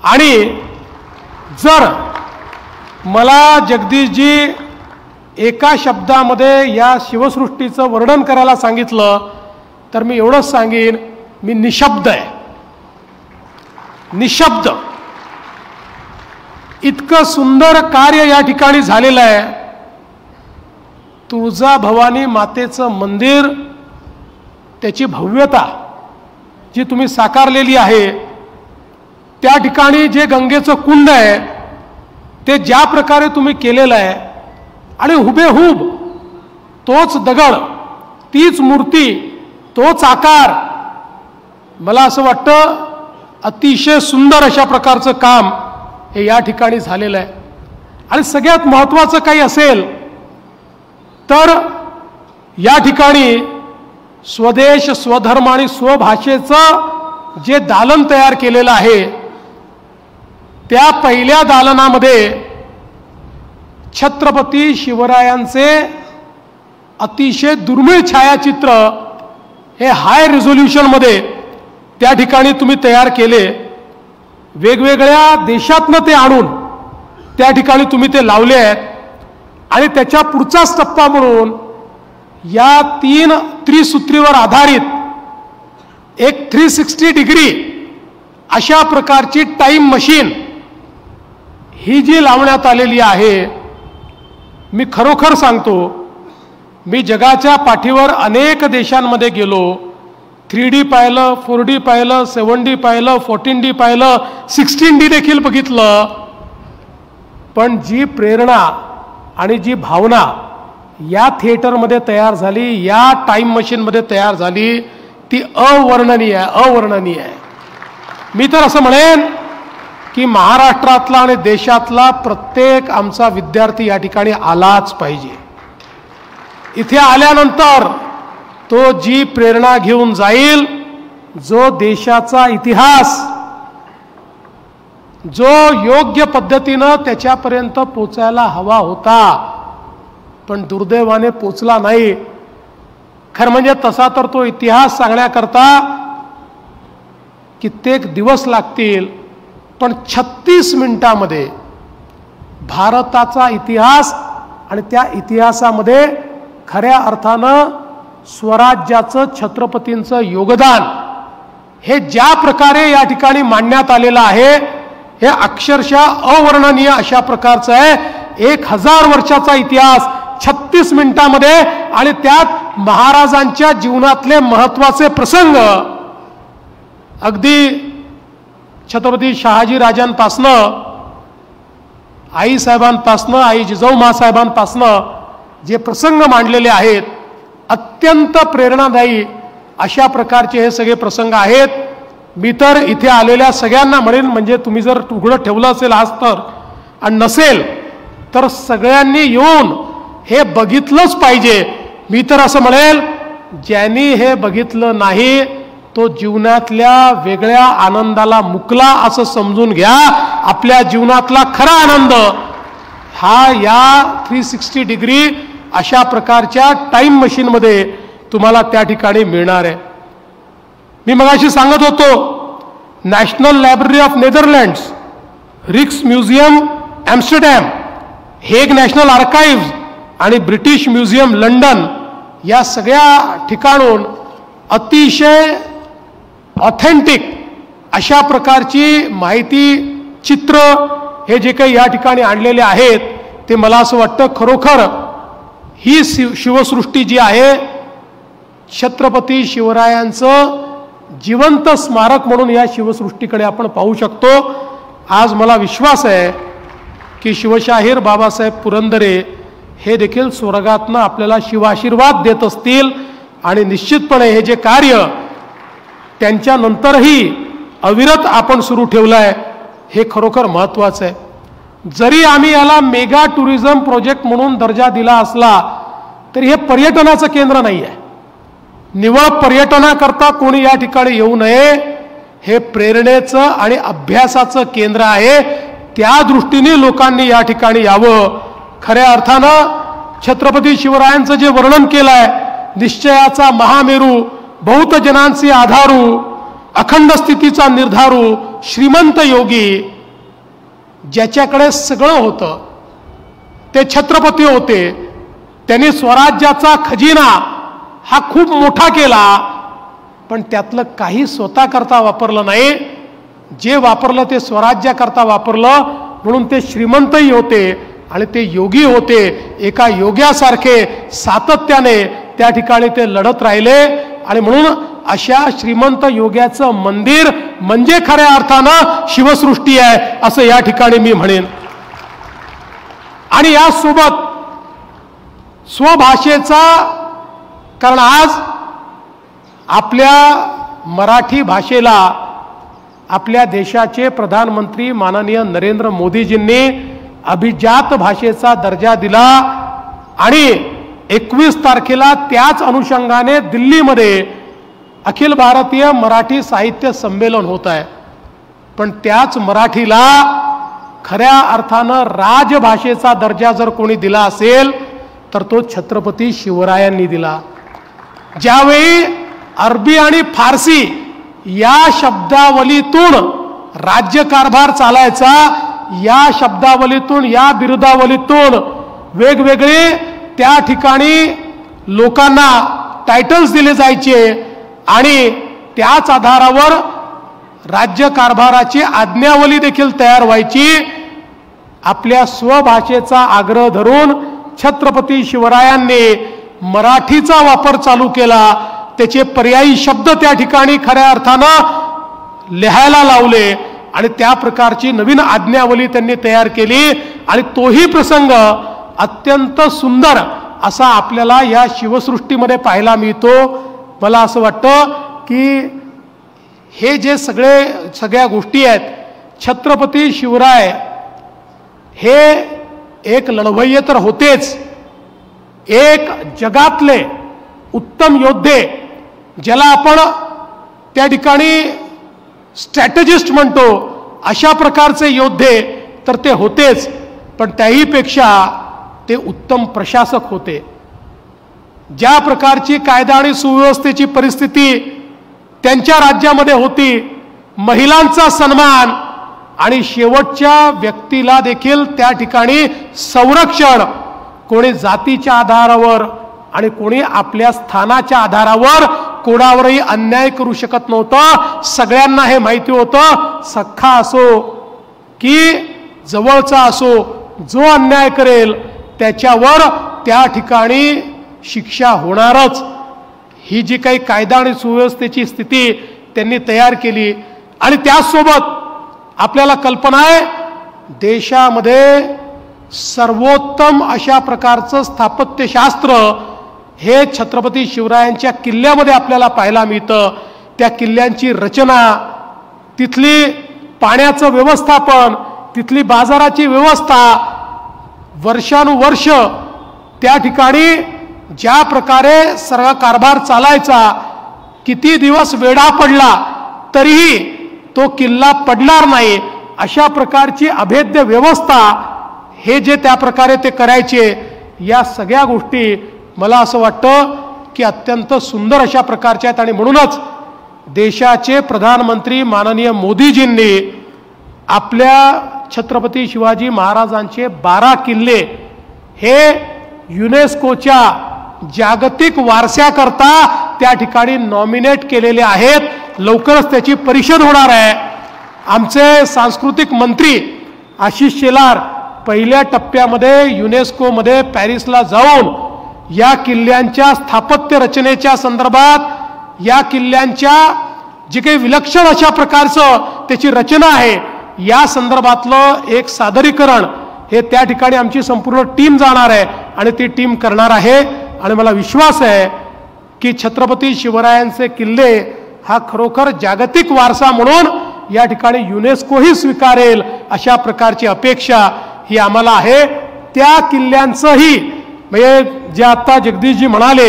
S4: आणि जर मला जगदीशजी एका शब्दामध्ये या शिवसृष्टीचं वर्णन करायला सांगितलं तर मी एवढंच सांगेन, मी निशब्द आहे. निशब्द. इतकं सुंदर कार्य या ठिकाणी झालेलं आहे. तुळजाभवानी मातेचं मंदिर, त्याची भव्यता जी तुम्ही साकारलेली आहे, त्या ठिकाणी जे गंगेचं कुंड आहे ते ज्या प्रकारे तुम्ही केलेलं आहे आणि हुबेहूब तोच दगड, तीच मूर्ती, तोच आकार, मला असं वाटतं अतिशय सुंदर अशा प्रकारचं काम हे या ठिकाणी झालेलं आहे. आणि सगळ्यात महत्त्वाचं काही असेल तर या ठिकाणी स्वदेश, स्वधर्म आणि स्वभाषेचं जे दालन तयार केलेलं आहे, त्या पहिल्या दालनामध्ये छत्रपती शिवरायांचे अतिशय दुर्मिळ छायाचित्र हे हाय रिझोल्यूशनमध्ये त्या ठिकाणी तुम्ही तयार केले. वेगवेगळ्या देशातनं ते आणून त्या ठिकाणी तुम्ही ते लावले आहेत. आणि त्याच्या पुढचाच टप्पा म्हणून या 3 त्रिसूत्रीवर आधारित एक 360 डिग्री अशा प्रकारची टाइम मशीन ही जी लावण्यात आलेली आहे, मी खरोखर सांगतो मी जगाच्या पाठीवर अनेक देशांमध्ये गेलो, 3D पाहिलं, 4D पाहिलं, 7D पाहिलं, 14D पाहिलं, 16D देखील बघितलं. पण जी प्रेरणा आणि जी भावना या थिएटरमध्ये तयार झाली, या टाईम मशीनमध्ये तयार झाली, ती अवर्णनीय आहे. मी तर असं म्हणेन की महाराष्ट्रातला आणि देशातला प्रत्येक आमचा विद्यार्थी या ठिकाणी आलाच पाहिजे. इथे आल्यानंतर तो जी प्रेरणा घेऊन जाईल, जो देशाचा इतिहास जो योग्य पद्धतीनं त्याच्यापर्यंत पोचायला हवा होता पण दुर्दैवाने पोचला नाही. खरं म्हणजे तसा तर तो इतिहास सांगण्याकरता कित्येक दिवस लागतील, पण 36 मिनिटांमध्ये भारताचा इतिहास आणि त्या इतिहासामध्ये खऱ्या अर्थानं स्वराज्याचं, छत्रपतींचं योगदान हे ज्या प्रकारे या ठिकाणी मांडण्यात आलेलं आहे, हे अक्षरशः अवर्णनीय अशा प्रकारचं आहे. 1000 वर्षाचा इतिहास 36 मिनिटांमध्ये, आणि त्यात महाराजांच्या जीवनातले महत्वाचे प्रसंग अगदी छत्रपती शहाजी राजांपासनं, आईसाहेबांपासनं, आई जिजाऊमासाहेबांपासनं जे प्रसंग मांडलेले आहेत, अत्यंत प्रेरणादायी अशा प्रकारचे हे सगळे प्रसंग आहेत. मी तर इथे आलेल्या सगळ्यांना म्हणेन, म्हणजे तुम्ही जर उघडं ठेवलं असेल आज तर, आणि नसेल तर सगळ्यांनी येऊन हे बघितलंच पाहिजे. मी तर असं म्हणेल, ज्यांनी हे बघितलं नाही तो जीवनातल्या वेगळ्या आनंदाला मुकला असं समजून घ्या. आपल्या जीवनातला खरा आनंद हा या 360 डिग्री अशा प्रकारच्या टाईम मशीनमध्ये तुम्हाला त्या ठिकाणी मिळणार आहे. मी मगाशी सांगत होतो, नॅशनल लायब्ररी ऑफ नेदरलँड्स, रिक्स museum Amsterdam, Hague national archives आणि ब्रिटिश म्युझियम लंडन या सगळ्या ठिकाणून अतिशय ऑथेंटिक अशा प्रकारची माहिती, चित्र हे जे काही या ठिकाणी आणलेले आहेत, ते मला असं वाटतं खरोखर ही शिवसृष्टी जी आहे, छत्रपती शिवरायांचं जिवंत स्मारक म्हणून या शिवसृष्टीकडे आपण पाहू शकतो. आज मला विश्वास आहे की शिवशाहीर बाबासाहेब पुरंदरे हे देखील स्वर्गातनं आपल्याला शिवाशीर्वाद देत असतील, आणि निश्चितपणे हे जे कार्य त्यांच्यानंतरही अविरत आपण सुरू ठेवलं आहे हे खरोखर महत्त्वाचं आहे. जरी आम्ही याला मेगा टुरिझम प्रोजेक्ट म्हणून दर्जा दिला असला तरी हे पर्यटनाचं केंद्र नाही आहे. निव्वळ पर्यटनाकरता कोणी या ठिकाणी येऊ नये, हे प्रेरणेचं आणि अभ्यासाचं केंद्र आहे. त्या दृष्टीने लोकांनी या ठिकाणी यावं. खऱ्या अर्थानं छत्रपती शिवरायांचं जे वर्णन केलं आहे, निश्चयाचा महामेरू, बहुत जनांचे आधारू, अखंड स्थितीचा निर्धारू, श्रीमंत योगी, ज्याच्याकडे सगळं होतं ते छत्रपती होते. त्यांनी स्वराज्याचा खजिना हा खूप मोठा केला, पण त्यातलं काही स्वतः करता वापरलं नाही. जे वापरलं ते स्वराज्याकरता वापरलं, म्हणून ते श्रीमंतही होते आणि ते योगी होते. एका योग्यासारखे सातत्याने त्या ठिकाणी ते लढत राहिले, आणि म्हणून अशा श्रीमंत योग्याचं मंदिर म्हणजे खऱ्या अर्थानं शिवसृष्टी आहे असं या ठिकाणी मी म्हणेन. आणि यासोबत स्वभाषेचा, कारण आज आपल्या मराठी भाषेला आपल्या देशाचे प्रधानमंत्री माननीय नरेंद्र मोदीजींनी अभिजात भाषेचा दर्जा दिला, आणि 21 तारखेला त्याच अनुषंगाने दिल्लीमध्ये अखिल भारतीय मराठी साहित्य संमेलन होत आहे. पण त्याच मराठीला खऱ्या अर्थानं राजभाषेचा दर्जा जर कोणी दिला असेल तर तो छत्रपती शिवरायांनी दिला. ज्यावेळी अरबी आणि फारसी या शब्दावलीतून राज्यकारभार चालायचा, या शब्दावलीतून, या बिरुदावलीतून वेगवेगळे त्या ठिकाणी लोकांना टायटल्स दिले जायचे, आणि त्याच आधारावर राज्यकारभाराची आज्ञावली देखील तयार व्हायची. आपल्या स्वभाषेचा आग्रह धरून छत्रपती शिवरायांनी मराठीचा वापर चालू केला, त्याचे पर्यायी शब्द त्या ठिकाणी खऱ्या अर्थानं लिहायला लावले आणि त्या प्रकारची नवीन आज्ञावली त्यांनी तयार केली आणि तोही प्रसंग अत्यंत सुंदर असा आपल्याला या शिवसृष्टीमध्ये पाहायला मिळतो. मला असं वाटतं की हे जे सगळ्या गोष्टी आहेत, छत्रपती शिवराय हे एक लढवय्ये तर होतेच, एक जगातले उत्तम योद्धे, ज्याला आपण त्या ठिकाणी स्ट्रॅटेजिस्ट म्हणतो, अशा प्रकारचे योद्धे तर ते होतेच, पण त्याहीपेक्षा ते उत्तम प्रशासक होते. ज्या प्रकारची कायदा आणि सुव्यवस्थेची परिस्थिती त्यांच्या राज्यामध्ये होती, महिलांचा सन्मान आणि शेवटच्या व्यक्तीला देखील त्या ठिकाणी संरक्षण, कोणी जातीच्या आधारावर आणि कोणी आपल्या स्थानाच्या आधारावर कोणावरही अन्याय करू शकत नव्हतं. सगळ्यांना हे माहिती होतं, सख्खा असो की जवळचा असो, जो अन्याय करेल त्याच्यावर त्या ठिकाणी शिक्षा होणारच. ही जी काही कायदा आणि सुव्यवस्थेची स्थिती त्यांनी तयार केली आणि त्याचसोबत आपल्याला कल्पना आहे, देशामध्ये सर्वोत्तम अशा प्रकारचं स्थापत्यशास्त्र हे छत्रपती शिवरायांच्या किल्ल्यामध्ये आपल्याला पाहायला मिळतं. त्या किल्ल्यांची रचना, तिथली पाण्याचं व्यवस्थापन, तिथली बाजाराची व्यवस्था, वर्षानुवर्ष त्या ठिकाणी ज्या प्रकारे सर्व कारभार चालायचा, किती दिवस वेढा पडला तरीही तो किल्ला पडणार नाही, अशा प्रकारची अभेद्य व्यवस्था हे जे त्या प्रकारे ते करायचे, या सगळ्या गोष्टी मला असं वाटतं की अत्यंत सुंदर अशा प्रकारच्या आहेत. आणि म्हणूनच देशाचे प्रधानमंत्री माननीय मोदीजींनी आपल्या छत्रपती शिवाजी महाराजांचे 12 किल्ले हे युनेस्कोच्या जागतिक वारशाकरता त्या ठिकाणी नॉमिनेट केलेले आहेत. लवकरच त्याची परिषद होणार आहे. आमचे सांस्कृतिक मंत्री आशिष शेलार पहिल्या टप्प्यामध्ये युनेस्कोमध्ये पॅरिसला जाऊन या किल्ल्यांच्या स्थापत्य रचनेच्या संदर्भात, या किल्ल्यांच्या जी काही विलक्षण अशा प्रकारचं त्याची रचना आहे, या संदर्भातलं एक सादरीकरण हे त्या ठिकाणी आमची संपूर्ण टीम जाणार आहे आणि ती टीम करणार आहे. आणि मला विश्वास आहे की छत्रपती शिवरायांचे किल्ले हा खरोखर जागतिक वारसा म्हणून या ठिकाणी युनेस्कोही स्वीकारेल अशा प्रकारची अपेक्षा ही आम्हाला आहे. त्या किल्ल्यांचंही म्हणजे जे आता जगदीशजी म्हणाले,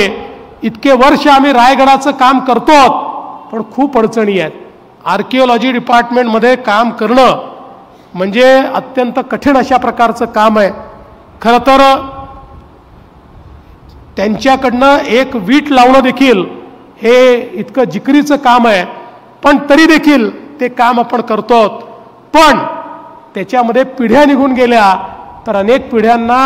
S4: इतके वर्ष आम्ही रायगडाचं काम करतो, पण खूप अडचणी आहेत. आर्किओलॉजी डिपार्टमेंटमध्ये काम करणं म्हणजे अत्यंत कठीण अशा प्रकारचं काम आहे. खरं तर त्यांच्याकडनं एक वीट लावणं देखील हे इतकं जिकरीचं काम आहे, पण तरी देखील ते काम आपण करतो. पण त्याच्यामध्ये पिढ्या निघून गेल्या तर अनेक पिढ्यांना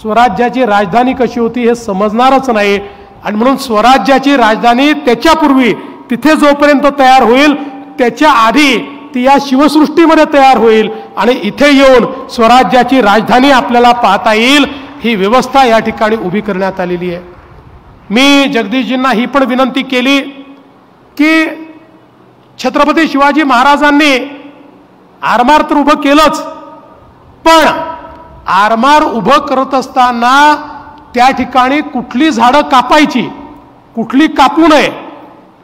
S4: स्वराज्याची राजधानी कशी होती हे समजणारच नाही. आणि म्हणून स्वराज्याची राजधानी त्याच्यापूर्वी तिथे जोपर्यंत तयार होईल त्याच्या आधी ती या शिवसृष्टीमध्ये तयार होईल आणि इथे येऊन स्वराज्याची राजधानी आपल्याला पाहता येईल, ही व्यवस्था या ठिकाणी उभी करण्यात आलेली आहे. मी जगदीशजींना ही पण विनंती केली की छत्रपती शिवाजी महाराजांनी आरमार तर उभं केलंच, पण आरमार उभं करत असताना त्या ठिकाणी कुठली झाडं कापायची, कुठली कापू नये,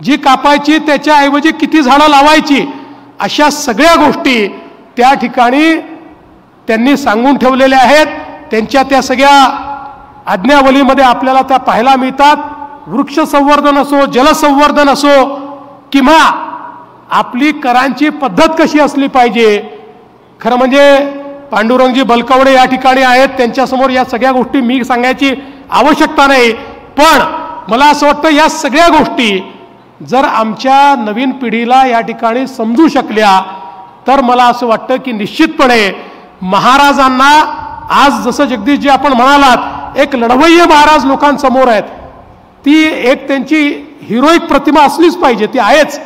S4: जी कापायची त्याच्याऐवजी किती झाडं लावायची, अशा सगळ्या गोष्टी त्या ठिकाणी त्यांनी सांगून ठेवलेल्या आहेत. त्यांच्या त्या सगळ्या आज्ञावलीमध्ये आपल्याला त्या पाहायला मिळतात. वृक्ष संवर्धन असो, जलसंवर्धन असो, किंवा आपली करांची पद्धत कशी असली पाहिजे. खरं म्हणजे पांडुरंगजी बलकवडे या ठिकाणी आहेत, त्यांच्यासमोर या सगळ्या गोष्टी मी सांगायची आवश्यकता नाही. पण मला असं वाटतं या सगळ्या गोष्टी जर आमच्या नवीन पिढीला या ठिकाणी समजू शकल्या तर मला असं वाटतं की निश्चितपणे महाराजांना आज जसं जगदीशजी आपण म्हणालात एक लढवय्ये महाराज लोकांसमोर आहेत, ती एक त्यांची हिरोईक प्रतिमा असलीच पाहिजे, ती आहेच.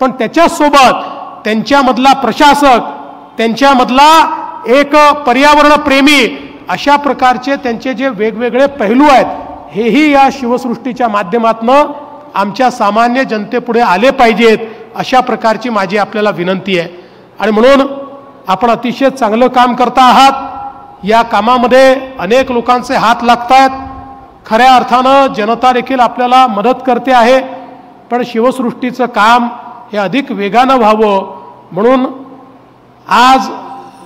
S4: पण त्याच्यासोबत त्यांच्यामधला प्रशासक, त्यांच्यामधला एक पर्यावरण प्रेमी, अशा प्रकारचे त्यांचे जे वेगवेगळे पैलू आहेत हेही या शिवसृष्टीच्या माध्यमातून आमच्या सामान्य जनतेपुढे आले पाहिजेत, अशा प्रकारची माझी आपल्याला विनंती आहे. आणि म्हणून आपण अतिशय चांगलं काम करता आहात. या कामामध्ये अनेक लोकांचे हात लागतात. खऱ्या अर्थानं जनता देखील आपल्याला मदत करते आहे. पण शिवसृष्टीचं काम हे अधिक वेगानं व्हावं म्हणून आज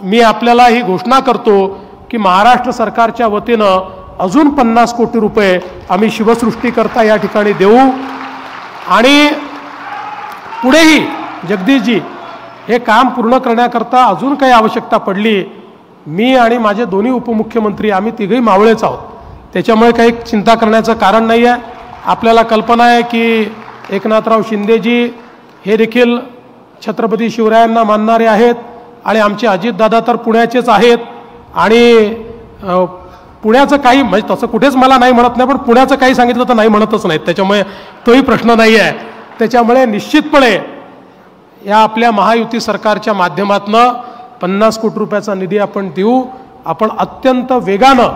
S4: मी आपल्याला ही घोषणा करतो की महाराष्ट्र सरकारच्या वतीनं अजून 50 कोटी रुपये आम्ही शिवसृष्टीकरता या ठिकाणी देऊ. आणि पुढेही जगदीशजी हे काम पूर्ण करण्याकरता अजून काही आवश्यकता पडली, मी आणि माझे दोन्ही उपमुख्यमंत्री आम्ही तिघही मावळेच आहोत, त्याच्यामुळे काही चिंता करण्याचं कारण नाही आहे. आपल्याला कल्पना आहे की एकनाथराव शिंदेजी हे देखील छत्रपती शिवरायांना मानणारे आहेत आणि आमचे अजितदादा तर पुण्याचेच आहेत. आणि पुण्याचं काही म्हणजे तसं कुठेच मला नाही म्हणत नाही, पण पुण्याचं काही सांगितलं तर नाही म्हणतच नाहीत, त्याच्यामुळे तोही प्रश्न नाही आहे. त्याच्यामुळे निश्चितपणे या आपल्या महायुती सरकारच्या माध्यमातून 50 कोटी रुपयाचा निधी आपण देऊ. आपण अत्यंत वेगानं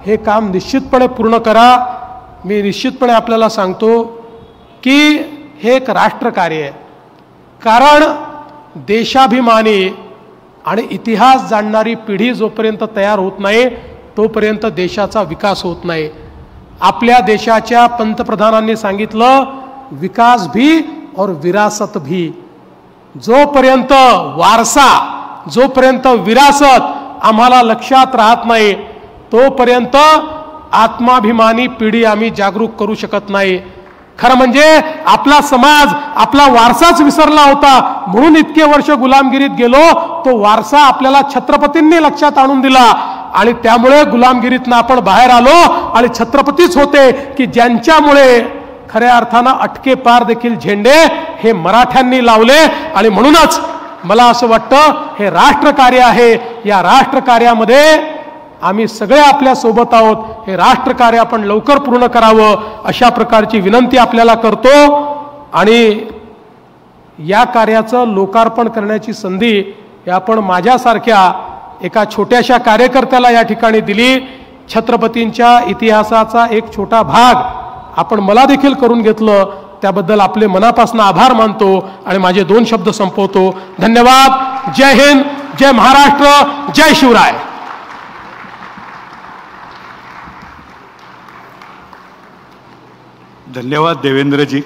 S4: हे काम निश्चितपणे पूर्ण करा. मी निश्चितपणे आपल्याला सांगतो की हे एक राष्ट्रकार्य आहे. कारण देशाभिमानी आणि इतिहास जाणणारी पिढी जोपर्यंत तयार होत नाही तोपर्यंत देशाचा विकास होत नाही. आपल्या देशाच्या पंतप्रधानांनी सांगितलं विकास भी और विरासत भी. जोपर्यंत वारसा, जोपर्यंत विरासत आम्हाला लक्षात राहत नाही तोपर्यंत आत्माभिमानी पिढी आम्ही जागरूक करू शकत नाही. खरं म्हणजे आपला समाज आपला वारसाच विसरला होता म्हणून इतके वर्ष गुलामगिरीत गेलो. तो वारसा आपल्याला छत्रपतींनी लक्षात आणून दिला आणि त्यामुळे गुलामगिरीतनं आपण बाहेर आलो आणि छत्रपतीच होते की ज्यांच्यामुळे खऱ्या अर्थानं अटके पार देखील झेंडे हे मराठ्यांनी लावले. आणि म्हणूनच मला असं वाटतं हे राष्ट्रकार्य आहे. या राष्ट्रकार्यामध्ये आम्ही सगळे आपल्या सोबत आहोत. हे राष्ट्रकार्य आपण लवकर पूर्ण करावं अशा प्रकारची विनंती आपल्याला करतो. आणि या कार्याचं लोकार्पण करण्याची संधी हे आपण माझ्यासारख्या एका छोट्याशा कार्यकर्त्याला या ठिकाणी दिली. छत्रपतींच्या इतिहासाचा एक छोटा भाग आपण मला देखील करून घेतलं, त्याबद्दल आपले मनापासून आभार मानतो आणि माझे 2 शब्द संपवतो. धन्यवाद. जय हिंद, जय महाराष्ट्र, जय शिवराय.
S1: धन्यवाद देवेंद्रजी.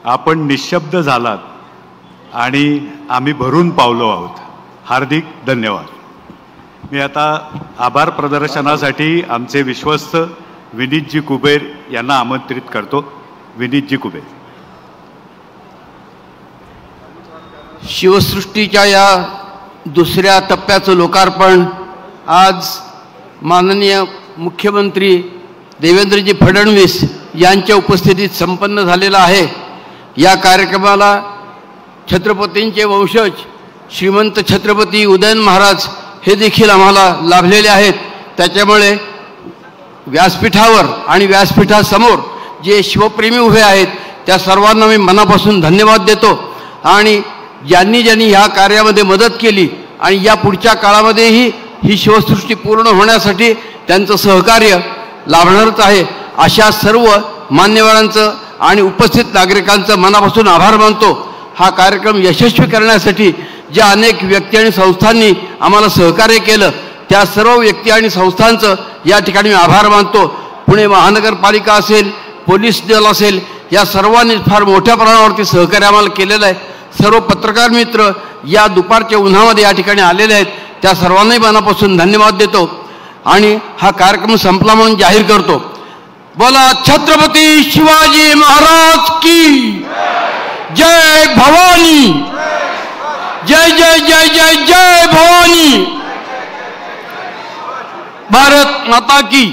S1: आपण निशब्द झालात आणि आम्ही भरून पावलो आहोत. हार्दिक धन्यवाद. मी आता आभार प्रदर्शनासाठी आमचे विश्वस्त विनीतजी कुबेर यांना आमंत्रित करतो. विनीतजी कुबेर.
S5: शिवसृष्टीच्या या दुसऱ्या टप्प्याचं लोकार्पण आज माननीय मुख्यमंत्री देवेंद्रजी फडणवीस यांच्या उपस्थितीत संपन्न झालेला आहे. या कार्यक्रमाला छत्रपतींचे वंशज श्रीमंत छत्रपती उदयन महाराज हे देखील आम्हाला लाभलेले आहेत. त्याच्यामुळे व्यासपीठावर आणि व्यासपीठासमोर जे शिवप्रेमी उभे आहेत त्या सर्वांना मी मनापासून धन्यवाद देतो. आणि ज्यांनी ह्या कार्यामध्ये मदत केली आणि या पुढच्या काळामध्येही ही शिवसृष्टी पूर्ण होण्यासाठी त्यांचं सहकार्य लाभणारच आहे. अशा सर्व मान्यवरांचं आणि उपस्थित नागरिकांचं मनापासून आभार मानतो. हा कार्यक्रम यशस्वी करण्यासाठी ज्या अनेक व्यक्ती आणि संस्थांनी आम्हाला सहकार्य केलं त्या सर्व व्यक्ती आणि संस्थांचं या ठिकाणी मी आभार मानतो. पुणे महानगरपालिका असेल, पोलीस दल असेल, या सर्वांनी फार मोठ्या प्रमाणावरती सहकार्य आम्हाला केलेलं आहे. सर्व पत्रकार मित्र या दुपारच्या उन्हामध्ये या ठिकाणी आलेले आहेत, त्या सर्वांनाही मनापासून धन्यवाद देतो आणि हा कार्यक्रम संपला म्हणून जाहीर करतो. बोला छत्रपती शिवाजी महाराज की जय. भवानी जय जय जय जय जय भवानी. भारत माता की